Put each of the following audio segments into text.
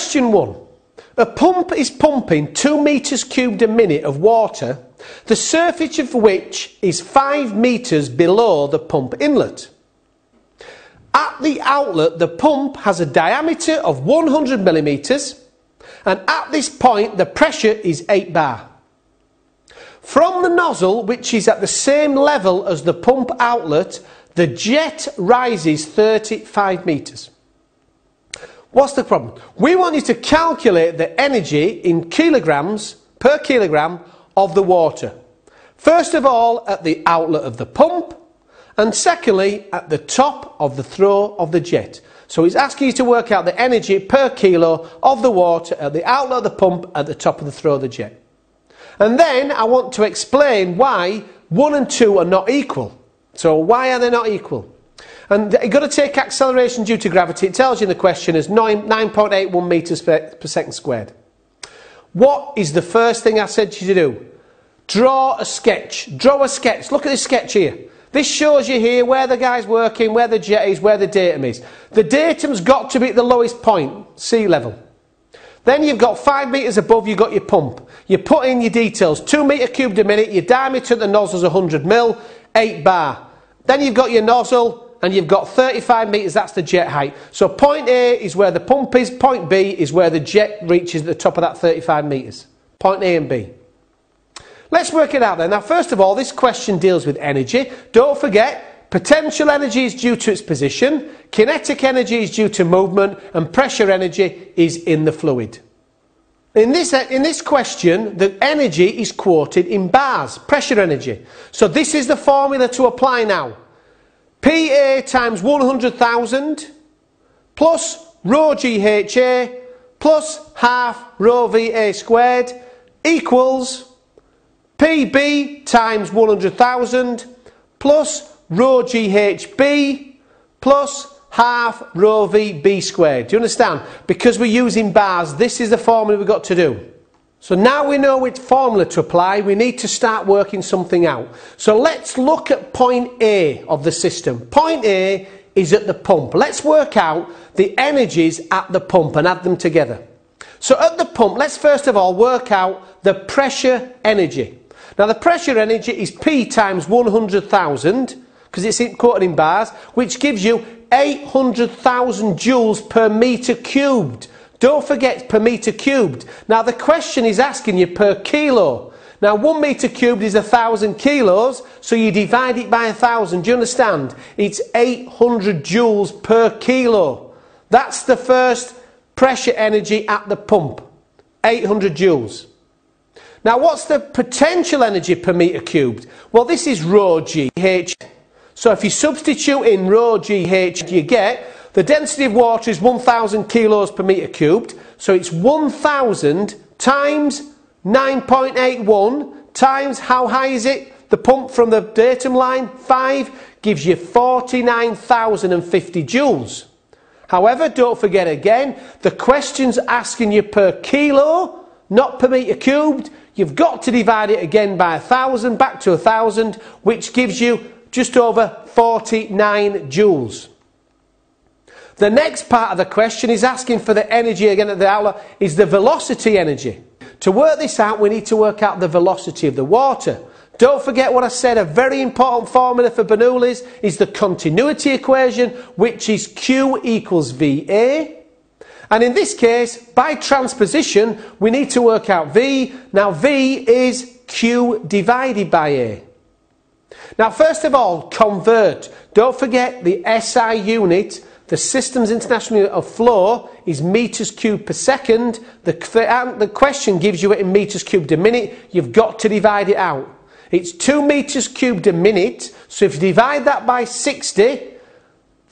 Question 1. A pump is pumping 2 metres cubed a minute of water, the surface of which is 5 metres below the pump inlet. At the outlet, the pump has a diameter of 100 millimetres, and at this point the pressure is 8 bar. From the nozzle, which is at the same level as the pump outlet, the jet rises 35 metres. What's the problem? We want you to calculate the energy in kilograms per kilogram of the water. First of all, at the outlet of the pump, and secondly, at the top of the throw of the jet. So he's asking you to work out the energy per kilo of the water at the outlet of the pump at the top of the throw of the jet. And then I want to explain why 1 and 2 are not equal. So why are they not equal? And you've got to take acceleration due to gravity. It tells you in the question as 9.81 metres per second squared. What is the first thing I said to you to do? Draw a sketch. Draw a sketch. Look at this sketch here. This shows you here where the guy's working, where the jet is, where the datum is. The datum's got to be at the lowest point, sea level. Then you've got 5 metres above, you've got your pump. You put in your details, 2 metre cubed a minute, your diameter at the nozzle is 100 mil, 8 bar. Then you've got your nozzle, and you've got 35 metres, that's the jet height. So point A is where the pump is, point B is where the jet reaches at the top of that 35 metres. Point A and B. Let's work it out then. Now, first of all, this question deals with energy. Don't forget, potential energy is due to its position, kinetic energy is due to movement, and pressure energy is in the fluid. In this question, the energy is quoted in bars, pressure energy. So this is the formula to apply now. PA times 100,000 plus rho GHA plus half rho VA squared equals PB times 100,000 plus rho GHB plus half rho VB squared. Do you understand? Because we're using bars, this is the formula we've got to do. So now we know which formula to apply, we need to start working something out. So let's look at point A of the system. Point A is at the pump. Let's work out the energies at the pump and add them together. So at the pump, let's first of all work out the pressure energy. Now the pressure energy is P times 100,000, because it's quoted in bars, which gives you 800,000 joules per metre cubed. Don't forget per metre cubed. Now the question is asking you per kilo. Now 1 metre cubed is 1,000 kilos, so you divide it by 1,000. Do you understand? It's 800 joules per kilo. That's the first pressure energy at the pump. 800 joules. Now what's the potential energy per metre cubed? Well, this is rho GH. So if you substitute in rho GH, you get the density of water is 1,000 kilos per metre cubed. So it's 1,000 times 9.81 times, how high is it? The pump from the datum line, 5, gives you 49,050 joules. However, don't forget again, the question's asking you per kilo, not per metre cubed. You've got to divide it again by 1,000, back to 1,000, which gives you just over 49 joules. The next part of the question is asking for the energy again at the outlet, is the velocity energy. To work this out, we need to work out the velocity of the water. Don't forget what I said, a very important formula for Bernoulli's is the continuity equation, which is Q equals VA. And in this case, by transposition, we need to work out V. Now V is Q divided by A. Now first of all, convert. Don't forget the SI unit, the Systems International Unit of Flow, is metres cubed per second. The question gives you it in metres cubed a minute. You've got to divide it out. It's 2 metres cubed a minute, so if you divide that by 60,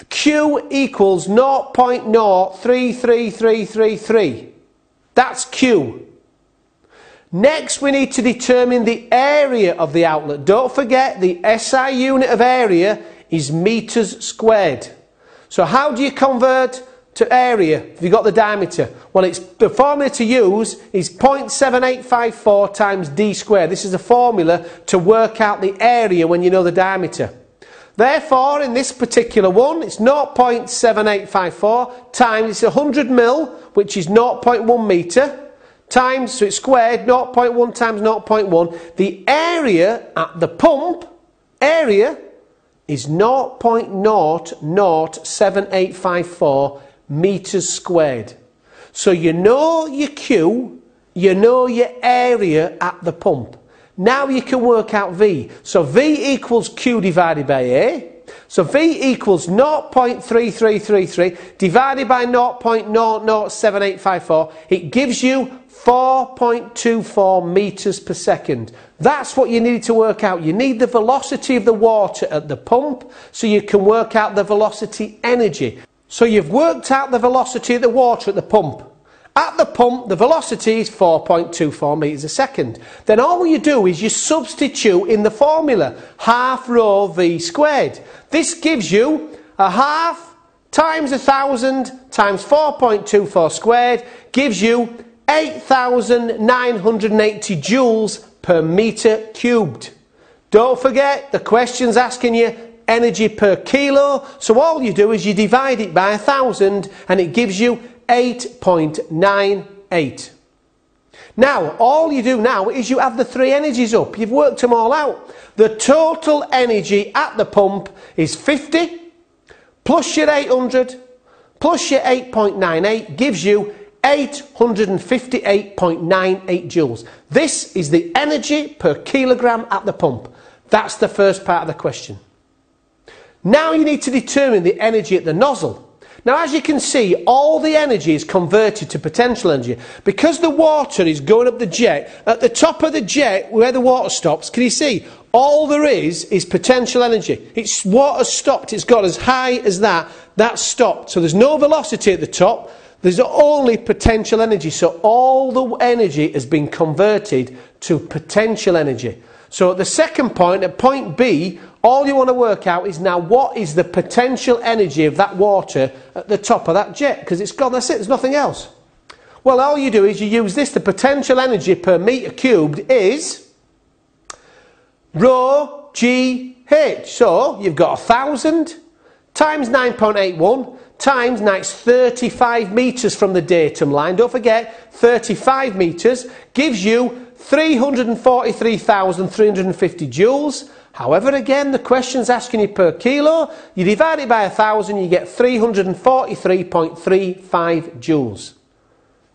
Q equals 0.033333. That's Q. Next, we need to determine the area of the outlet. Don't forget, the SI unit of area is metres squared. So how do you convert to area if you've got the diameter? Well, the formula to use is 0.7854 times d squared. This is a formula to work out the area when you know the diameter. Therefore, in this particular one, it's 0.7854 times it's 100 mil, which is 0.1 metre, times, so it's squared, 0.1 times 0.1. The area at the pump, area, is 0.007854 metres squared. So you know your Q, you know your area at the pump. Now you can work out V. So V equals Q divided by A. So V equals 0.3333 divided by 0.007854. It gives you 4.24 metres per second. That's what you need to work out. You need the velocity of the water at the pump so you can work out the velocity energy. So you've worked out the velocity of the water at the pump. At the pump, the velocity is 4.24 metres a second. Then all you do is you substitute in the formula, half rho V squared. This gives you a half times 1,000 times 4.24 squared, gives you 8,980 joules per metre cubed. Don't forget, the question's asking you energy per kilo, so all you do is you divide it by 1,000 and it gives you 8.98. Now, all you do now is you add the three energies up. You've worked them all out. The total energy at the pump is 50 plus your 800 plus your 8.98 gives you 858.98 joules. This is the energy per kilogram at the pump. That's the first part of the question. Now you need to determine the energy at the nozzle. Now, as you can see, all the energy is converted to potential energy. Because the water is going up the jet, at the top of the jet, where the water stops, can you see? All there is potential energy. It's water stopped. It's got as high as that. That's stopped. So there's no velocity at the top. There's only potential energy. So all the energy has been converted to potential energy. So at the second point, at point B, all you want to work out is now what is the potential energy of that water at the top of that jet, because it's gone, that's it, there's nothing else. Well, all you do is you use this, the potential energy per metre cubed is rho GH. So you've got 1,000 times 9.81 times, now it's 35 metres from the datum line, don't forget, 35 metres gives you 343,350 joules. However, again, the question's asking you per kilo. You divide it by 1,000, you get 343.35 joules.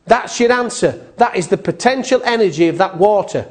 That's your answer. That is the potential energy of that water.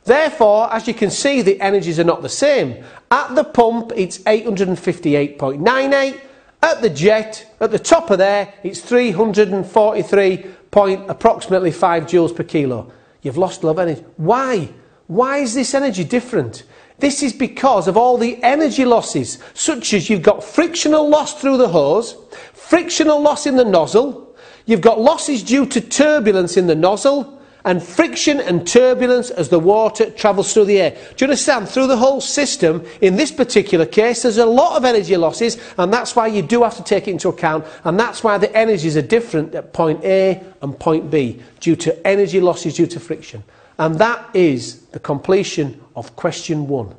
Therefore, as you can see, the energies are not the same. At the pump, it's 858.98. At the jet, at the top of there, it's 343 approximately 5 joules per kilo. You've lost a lot of energy. Why? Why is this energy different? This is because of all the energy losses, such as you've got frictional loss through the hose, frictional loss in the nozzle, you've got losses due to turbulence in the nozzle, and friction and turbulence as the water travels through the air. Do you understand? Through the whole system, in this particular case, there's a lot of energy losses, and that's why you do have to take it into account, and that's why the energies are different at point A and point B, due to energy losses due to friction. And that is the completion of question 1.